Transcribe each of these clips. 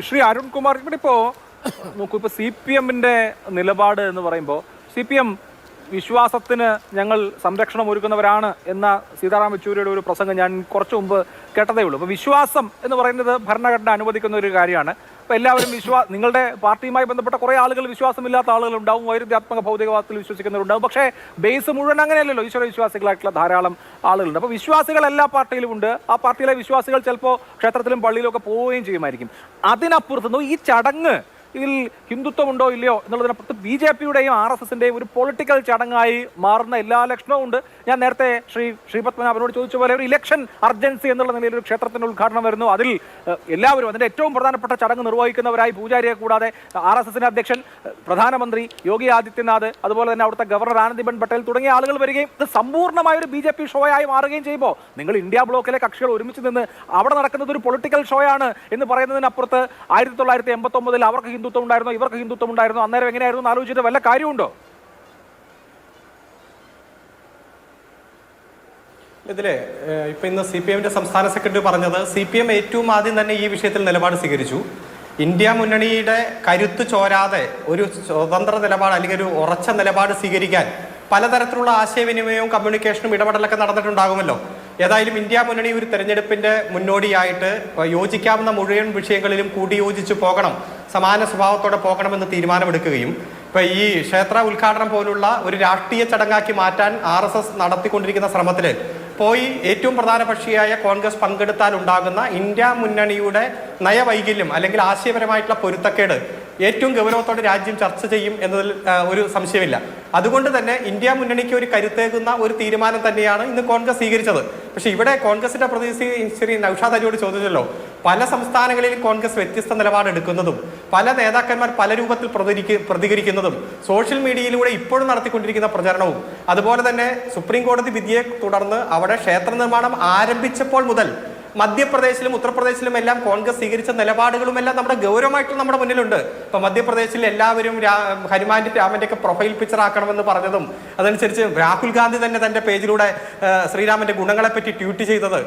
ശ്രീ അരുൺകുമാർ, ഇവിടെ ഇപ്പോൾ നോക്കൂ, ഇപ്പോൾ CPM നിലപാട് എന്ന് പറയുമ്പോൾ CPM വിശ്വാസത്തിന് ഞങ്ങൾ സംരക്ഷണം ഒരുക്കുന്നവരാണ് എന്ന സീതാറാം യെച്ചൂരിയുടെ ഒരു പ്രസംഗം ഞാൻ കുറച്ചു മുമ്പ് കേട്ടതേ ഉള്ളൂ. അപ്പോൾ വിശ്വാസം എന്ന് പറയുന്നത് ഭരണഘടന അനുവദിക്കുന്ന ഒരു കാര്യമാണ്. അപ്പോൾ എല്ലാവരും നിങ്ങളുടെ പാർട്ടിയുമായി ബന്ധപ്പെട്ട കുറേ ആളുകൾ വിശ്വാസമില്ലാത്ത ആളുകളുണ്ടാവും, വൈരുദ്ധ്യാത്മക ഭൗതികവാദത്തിൽ വിശ്വസിക്കുന്നവരുണ്ടാവും. പക്ഷേ ബേസ് മുഴുവൻ അങ്ങനെയല്ലല്ലോ, ഈശ്വര വിശ്വാസികളായിട്ടുള്ള ധാരാളം ആളുകളുണ്ട്. അപ്പോൾ വിശ്വാസികൾ എല്ലാ പാർട്ടിയിലും ഉണ്ട്. ആ പാർട്ടിയിലെ വിശ്വാസികൾ ചിലപ്പോൾ ക്ഷേത്രത്തിലും പള്ളിയിലും ഒക്കെ പോവുകയും ചെയ്യുമായിരിക്കും. അതിനപ്പുറത്തുനിന്ന് ഈ ചടങ്ങ് ഇതിൽ ഹിന്ദുത്വമുണ്ടോ ഇല്ലയോ എന്നുള്ളതിനപ്പുറത്ത് BJPയുടെയും RSSന്റെയും ഒരു പൊളിറ്റിക്കൽ ചടങ്ങായി മാറുന്ന എല്ലാ ലക്ഷണവും ഉണ്ട്. ഞാൻ നേരത്തെ ശ്രീ പത്മനാഭനോട് ചോദിച്ച പോലെ ഒരു ഇലക്ഷൻ അർജൻസി എന്നുള്ള നിലയിൽ ഒരു ക്ഷേത്രത്തിന്റെ ഉദ്ഘാടനം വരുന്നു. അതിൽ എല്ലാവരും അതിന്റെ ഏറ്റവും പ്രധാനപ്പെട്ട ചടങ്ങ് നിർവഹിക്കുന്നവരായി പൂജാരിയെ കൂടാതെ RSSന്റെ അധ്യക്ഷൻ, പ്രധാനമന്ത്രി യോഗി ആദിത്യനാഥ്, അതുപോലെ തന്നെ അവിടുത്തെ ഗവർണർ ആനന്ദിബെൻ പട്ടേൽ തുടങ്ങിയ ആളുകൾ വരികയും ഇത് സമ്പൂർണ്ണമായ ഒരു BJP ഷോയായി മാറുകയും ചെയ്യുമ്പോൾ നിങ്ങൾ ഇന്ത്യ ബ്ലോക്കിലെ കക്ഷികൾ ഒരുമിച്ച് നിന്ന് അവിടെ നടക്കുന്നത് ഒരു പൊളിറ്റിക്കൽ ഷോയാണ് എന്ന് പറയുന്നതിനപ്പുറത്ത് 1989 അവർക്ക് ഹിന്ദുത്വം ഉണ്ടായിരുന്നു, ഇവർക്ക് ഹിന്ദുത്വം ഉണ്ടായിരുന്നു, അന്നേരം എങ്ങനെയായിരുന്നു ആലോചിച്ചിട്ട് വല്ല കാര്യമുണ്ടോ? ഇതിലെ ഇപ്പൊ ഇന്ന് CPMന്റെ സംസ്ഥാന സെക്രട്ടറി പറഞ്ഞത് CPM ഏറ്റവും ആദ്യം തന്നെ ഈ വിഷയത്തിൽ നിലപാട് സ്വീകരിച്ചു. ഇന്ത്യ മുന്നണിയുടെ കരുത്ത് ചോരാതെ ഒരു സ്വതന്ത്ര നിലപാട് അല്ലെങ്കിൽ ഒരു ഉറച്ച നിലപാട് സ്വീകരിക്കാൻ പലതരത്തിലുള്ള ആശയവിനിമയവും കമ്മ്യൂണിക്കേഷനും ഇടപെടലൊക്കെ നടന്നിട്ടുണ്ടാകുമല്ലോ. ഏതായാലും ഇന്ത്യ മുന്നണി ഒരു തെരഞ്ഞെടുപ്പിന്റെ മുന്നോടിയായിട്ട് യോജിക്കാവുന്ന മുഴുവൻ വിഷയങ്ങളിലും കൂടിയോജിച്ച് പോകണം, സമാന സ്വഭാവത്തോടെ പോകണമെന്ന് തീരുമാനമെടുക്കുകയും ഇപ്പൊ ഈ ക്ഷേത്ര ഉദ്ഘാടനം പോലുള്ള ഒരു രാഷ്ട്രീയ ചടങ്ങാക്കി മാറ്റാൻ RSS നടത്തിക്കൊണ്ടിരിക്കുന്ന ശ്രമത്തിൽ പോയി ഏറ്റവും പ്രധാന കക്ഷിയായ കോൺഗ്രസ് പങ്കെടുത്താൽ ഉണ്ടാകുന്ന ഇന്ത്യ മുന്നണിയുടെ നയവൈകല്യം അല്ലെങ്കിൽ ആശയപരമായിട്ടുള്ള പൊരുത്തക്കേട് ഏറ്റവും ഗൗരവത്തോടെ രാജ്യം ചർച്ച ചെയ്യും എന്നതിൽ ഒരു സംശയമില്ല. അതുകൊണ്ട് തന്നെ ഇന്ത്യ മുന്നണിക്ക് ഒരു കരുത്തേകുന്ന ഒരു തീരുമാനം തന്നെയാണ് ഇന്ന് കോൺഗ്രസ് സ്വീകരിച്ചത്. പക്ഷേ ഇവിടെ കോൺഗ്രസിന്റെ പ്രതിനിധി ശ്രീ നൗഷാദ് അലിയോട് ചോദിച്ചല്ലോ, പല സംസ്ഥാനങ്ങളിലും കോൺഗ്രസ് വ്യത്യസ്ത നിലപാടെടുക്കുന്നതും പല നേതാക്കന്മാർ പല രൂപത്തിൽ പ്രതികരിക്കുന്നതും സോഷ്യൽ മീഡിയയിലൂടെ ഇപ്പോഴും നടത്തിക്കൊണ്ടിരിക്കുന്ന പ്രചരണവും അതുപോലെ തന്നെ സുപ്രീം കോടതി വിധിയെ തുടർന്ന് അവിടെ ക്ഷേത്ര നിർമ്മാണം ആരംഭിച്ചപ്പോൾ മുതൽ മധ്യപ്രദേശിലും ഉത്തർപ്രദേശിലും എല്ലാം കോൺഗ്രസ് സ്വീകരിച്ച നിലപാടുകളും എല്ലാം നമ്മുടെ ഗൗരവമായിട്ട് നമ്മുടെ മുന്നിലുണ്ട്. ഇപ്പൊ മധ്യപ്രദേശിൽ എല്ലാവരും ഹനുമാന്റെ രാമന്റെ ഒക്കെ പ്രൊഫൈൽ പിക്ചർ ആക്കണമെന്ന് പറഞ്ഞതും അതനുസരിച്ച് രാഹുൽ ഗാന്ധി തന്നെ തന്റെ പേജിലൂടെ ശ്രീരാമന്റെ ഗുണങ്ങളെ പറ്റി ട്വീറ്റ് ചെയ്തത്,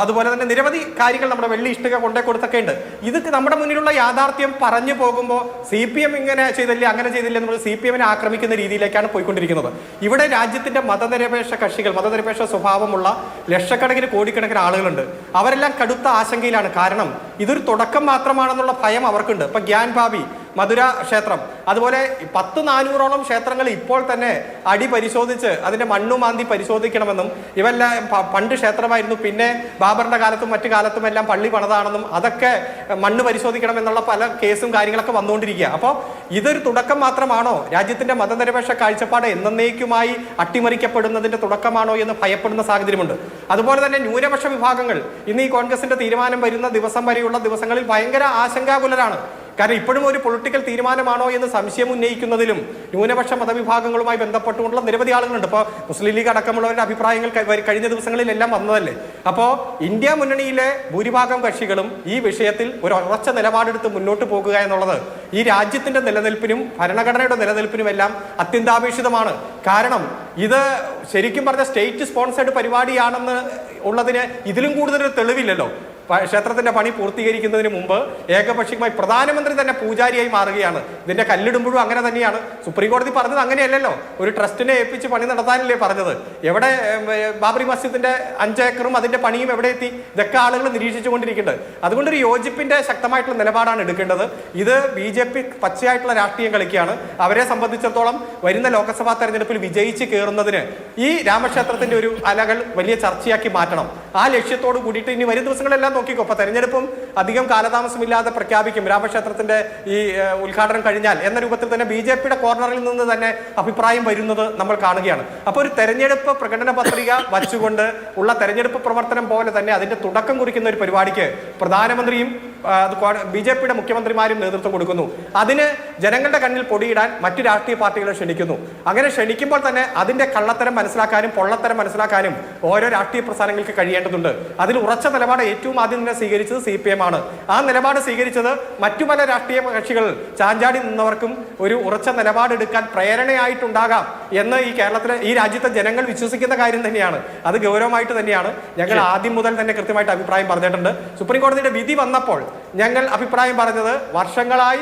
അതുപോലെ തന്നെ നിരവധി കാര്യങ്ങൾ നമ്മുടെ വെള്ളി ഇഷ്ടിക കൊണ്ടേ കൊടുത്തൊക്കെ ഉണ്ട്. ഇത് നമ്മുടെ മുന്നിലുള്ള യാഥാർത്ഥ്യം പറഞ്ഞു പോകുമ്പോൾ CPM ഇങ്ങനെ ചെയ്തില്ല അങ്ങനെ ചെയ്തില്ല നമ്മൾ CPMനെ ആക്രമിക്കുന്ന രീതിയിലേക്കാണ് പോയിക്കൊണ്ടിരിക്കുന്നത്. ഇവിടെ രാജ്യത്തിന്റെ മതനിരപേക്ഷ കക്ഷികൾ, മതനിരപേക്ഷ സ്വഭാവമുള്ള ലക്ഷക്കണക്കിന് കോടിക്കണക്കിന് ആളുകളുണ്ട്. അവരെല്ലാം കടുത്ത ആശങ്കയിലാണ്. കാരണം ഇതൊരു തുടക്കം മാത്രമാണെന്നുള്ള ഭയം അവർക്കുണ്ട്. ഇപ്പൊ ഗ്യാൻ ബാബി മധുര ക്ഷേത്രം, അതുപോലെ 100-400ഓളം ക്ഷേത്രങ്ങൾ ഇപ്പോൾ തന്നെ അടി പരിശോധിച്ച് അതിന്റെ മണ്ണുമാന്തി പരിശോധിക്കണമെന്നും ഇവെല്ലാം പണ്ട് ക്ഷേത്രമായിരുന്നു, പിന്നെ ബാബറിന്റെ കാലത്തും മറ്റു കാലത്തും എല്ലാം പള്ളി പണിതാണെന്നും അതൊക്കെ മണ്ണ് പരിശോധിക്കണം എന്നുള്ള പല കേസും കാര്യങ്ങളൊക്കെ വന്നുകൊണ്ടിരിക്കുക. അപ്പോൾ ഇതൊരു തുടക്കം മാത്രമാണോ? രാജ്യത്തിന്റെ മതനിരപേക്ഷ കാഴ്ചപ്പാട് എന്നേക്കുമായി അട്ടിമറിക്കപ്പെടുന്നതിന്റെ തുടക്കമാണോ എന്ന് ഭയപ്പെടുന്ന സാഹചര്യമുണ്ട്. അതുപോലെ തന്നെ ന്യൂനപക്ഷ വിഭാഗങ്ങൾ ഇന്ന് ഈ കോൺഗ്രസിന്റെ തീരുമാനം വരുന്ന ദിവസം വരെയുള്ള ദിവസങ്ങളിൽ ഭയങ്കര ആശങ്കാകുലരാണ്. കാരണം ഇപ്പോഴും ഒരു പൊളിറ്റിക്കൽ തീരുമാനമാണോ എന്ന് സംശയം ഉന്നയിക്കുന്നതിലും ന്യൂനപക്ഷ മതവിഭാഗങ്ങളുമായി ബന്ധപ്പെട്ടുകൊണ്ടുള്ള നിരവധി ആളുകളുണ്ട്. ഇപ്പോൾ മുസ്ലിം ലീഗ് അടക്കമുള്ളവരുടെ അഭിപ്രായങ്ങൾ കഴിഞ്ഞ ദിവസങ്ങളിലെല്ലാം വന്നതല്ലേ. അപ്പോൾ ഇന്ത്യ മുന്നണിയിലെ ഭൂരിഭാഗം കക്ഷികളും ഈ വിഷയത്തിൽ ഒരു ഉറച്ച നിലപാടെടുത്ത് മുന്നോട്ട് പോകുക എന്നുള്ളത് ഈ രാജ്യത്തിന്റെ നിലനിൽപ്പിനും ഭരണഘടനയുടെ നിലനിൽപ്പിനും എല്ലാം അത്യന്താപേക്ഷിതമാണ്. കാരണം ഇത് ശരിക്കും പറഞ്ഞ സ്റ്റേറ്റ് സ്പോൺസേഡ് പരിപാടിയാണെന്ന് ഉള്ളതിന് ഇതിലും കൂടുതലൊരു തെളിവില്ലല്ലോ. ക്ഷേത്രത്തിന്റെ പണി പൂർത്തീകരിക്കുന്നതിന് മുമ്പ് ഏകപക്ഷീയമായി പ്രധാനമന്ത്രി തന്നെ പൂജാരിയായി മാറുകയാണ്. ഇതിന്റെ കല്ലിടുമ്പോഴും അങ്ങനെ തന്നെയാണ്. സുപ്രീം കോടതി പറഞ്ഞത് അങ്ങനെയല്ലല്ലോ, ഒരു ട്രസ്റ്റിനെ ഏൽപ്പിച്ച് പണി നടത്താനല്ലേ പറഞ്ഞത്. എവിടെ ബാബറി മസ്ജിദിന്റെ 5 ഏക്കറും അതിന്റെ പണിയും എവിടെ എത്തി? ഇതൊക്കെ ആളുകൾ നിരീക്ഷിച്ചുകൊണ്ടിരിക്കുന്നുണ്ട്. അതുകൊണ്ടൊരു യോജിപ്പിന്റെ ശക്തമായിട്ടുള്ള നിലപാടാണ് എടുക്കേണ്ടത്. ഇത് BJP പച്ചയായിട്ടുള്ള രാഷ്ട്രീയം കളിക്കുകയാണ്. അവരെ സംബന്ധിച്ചിടത്തോളം വരുന്ന ലോക്സഭാ തെരഞ്ഞെടുപ്പിൽ വിജയിച്ച് കയറുന്നതിന് ഈ രാമക്ഷേത്രത്തിന്റെ ഒരു അലകൾ വലിയ ചർച്ചയാക്കി മാറ്റണം. ആ ലക്ഷ്യത്തോട് കൂടിയിട്ട് ഇനി വരും ദിവസങ്ങളെല്ലാം നോക്കിക്കോ. അപ്പൊ തെരഞ്ഞെടുപ്പും അധികം കാലതാമസമില്ലാതെ പ്രഖ്യാപിക്കും. രാമക്ഷേത്രത്തിന്റെ ഈ ഉദ്ഘാടനം കഴിഞ്ഞാൽ എന്ന രൂപത്തിൽ തന്നെ BJPയുടെ കോർണറിൽ നിന്ന് തന്നെ അഭിപ്രായം വരുന്നത് നമ്മൾ കാണുകയാണ്. അപ്പോൾ ഒരു തെരഞ്ഞെടുപ്പ് പ്രകടന പത്രിക വച്ചുകൊണ്ട് ഉള്ള തെരഞ്ഞെടുപ്പ് പ്രവർത്തനം പോലെ തന്നെ അതിന്റെ തുടക്കം കുറിക്കുന്ന ഒരു പരിപാടിക്ക് പ്രധാനമന്ത്രിയും BJPയുടെ മുഖ്യമന്ത്രിമാരും നേതൃത്വം കൊടുക്കുന്നു. അതിന് ജനങ്ങളുടെ കണ്ണിൽ പൊടിയിടാൻ മറ്റു രാഷ്ട്രീയ പാർട്ടികളെ ക്ഷണിക്കുന്നു. അങ്ങനെ ക്ഷണിക്കുമ്പോൾ തന്നെ അതിന്റെ കള്ളത്തരം മനസ്സിലാക്കാനും പൊള്ളത്തരം മനസ്സിലാക്കാനും ഓരോ രാഷ്ട്രീയ പ്രസ്ഥാനങ്ങൾക്ക് കഴിയേണ്ടതുണ്ട്. അതിൽ ഉറച്ച നിലപാട് ഏറ്റവും ആദ്യം തന്നെ സ്വീകരിച്ചത് CPM ആണ്. ആ നിലപാട് സ്വീകരിച്ചത് മറ്റു പല രാഷ്ട്രീയ കക്ഷികൾ ചാഞ്ചാടി നിന്നവർക്കും ഒരു ഉറച്ച നിലപാടെടുക്കാൻ പ്രേരണയായിട്ടുണ്ടാകാം എന്ന് ഈ കേരളത്തിലെ ഈ രാജ്യത്തെ ജനങ്ങൾ വിശ്വസിക്കുന്ന കാര്യം തന്നെയാണ്. അത് ഗൗരവമായിട്ട് തന്നെയാണ് ഞങ്ങൾ ആദ്യം മുതൽ തന്നെ കൃത്യമായിട്ട് അഭിപ്രായം പറഞ്ഞിട്ടുണ്ട്. സുപ്രീം കോടതിയുടെ വിധി വന്നപ്പോൾ ഞങ്ങൾ അഭിപ്രായം പറഞ്ഞത് വർഷങ്ങളായി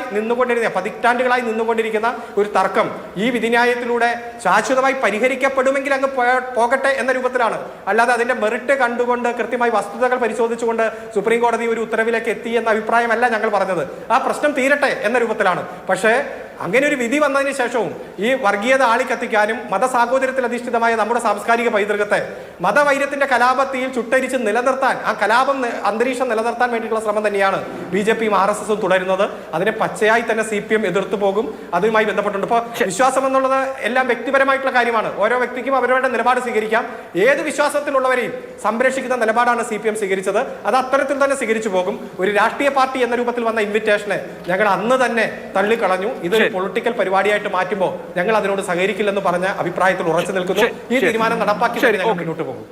പതിറ്റാണ്ടുകളായി നിന്നുകൊണ്ടിരിക്കുന്ന ഒരു തർക്കം ഈ വിധിന്യായത്തിലൂടെ ശാശ്വതമായി പരിഹരിക്കപ്പെടുമെങ്കിൽ അങ്ങ് പോകട്ടെ എന്ന രൂപത്തിലാണ്. അല്ലാതെ അതിന്റെ മെറിറ്റ് കണ്ടുകൊണ്ട് കൃത്യമായി വസ്തുതകൾ പരിശോധിച്ചുകൊണ്ട് സുപ്രീം കോടതി ഒരു ഉത്തരവിലേക്ക് എത്തി എന്ന അഭിപ്രായമല്ല ഞങ്ങൾ പറഞ്ഞത്. ആ പ്രശ്നം തീരട്ടെ എന്ന രൂപത്തിലാണ്. പക്ഷേ അങ്ങനെ ഒരു വിധി വന്നതിന് ശേഷവും ഈ വർഗീയത ആളിക്കത്തിക്കാനും മതസാഹോദര്യത്തിൽ അധിഷ്ഠിതമായ നമ്മുടെ സാംസ്കാരിക പൈതൃകത്തെ മതവൈര്യത്തിന്റെ കലാപത്തിയിൽ ചുട്ടരിച്ച് നിലനിർത്താൻ, ആ കലാപം അന്തരീക്ഷം നിലനിർത്താൻ വേണ്ടിയിട്ടുള്ള ശ്രമം തന്നെയാണ് BJPയും RSSഉം തുടരുന്നത്. അതിനെ പച്ചയായി തന്നെ CPM എതിർത്തു പോകും. അതുമായി ബന്ധപ്പെട്ടുണ്ട്. ഇപ്പോൾ വിശ്വാസം എന്നുള്ളത് എല്ലാം വ്യക്തിപരമായിട്ടുള്ള കാര്യമാണ്. ഓരോ വ്യക്തിക്കും അവരവരുടെ നിലപാട് സ്വീകരിക്കാം. ഏത് വിശ്വാസത്തിലുള്ളവരെയും സംരക്ഷിക്കുന്ന നിലപാടാണ് CPM സ്വീകരിച്ചത്. അത് അത്തരത്തിൽ തന്നെ സ്വീകരിച്ചു പോകും. ഒരു രാഷ്ട്രീയ പാർട്ടി എന്ന രൂപത്തിൽ വന്ന ഇൻവിറ്റേഷനെ ഞങ്ങൾ അന്ന് തന്നെ തള്ളിക്കളഞ്ഞു. ഇത് പൊളിറ്റിക്കൽ പരിപാടിയായിട്ട് മാറ്റുമ്പോൾ ഞങ്ങൾ അതിനോട് സഹകരിക്കില്ലെന്ന് പറഞ്ഞ അഭിപ്രായത്തിൽ ഉറച്ചു നിൽക്കുന്നു. ഈ തീരുമാനം നടപ്പാക്കി ഞങ്ങൾ മുന്നോട്ട് പോകും.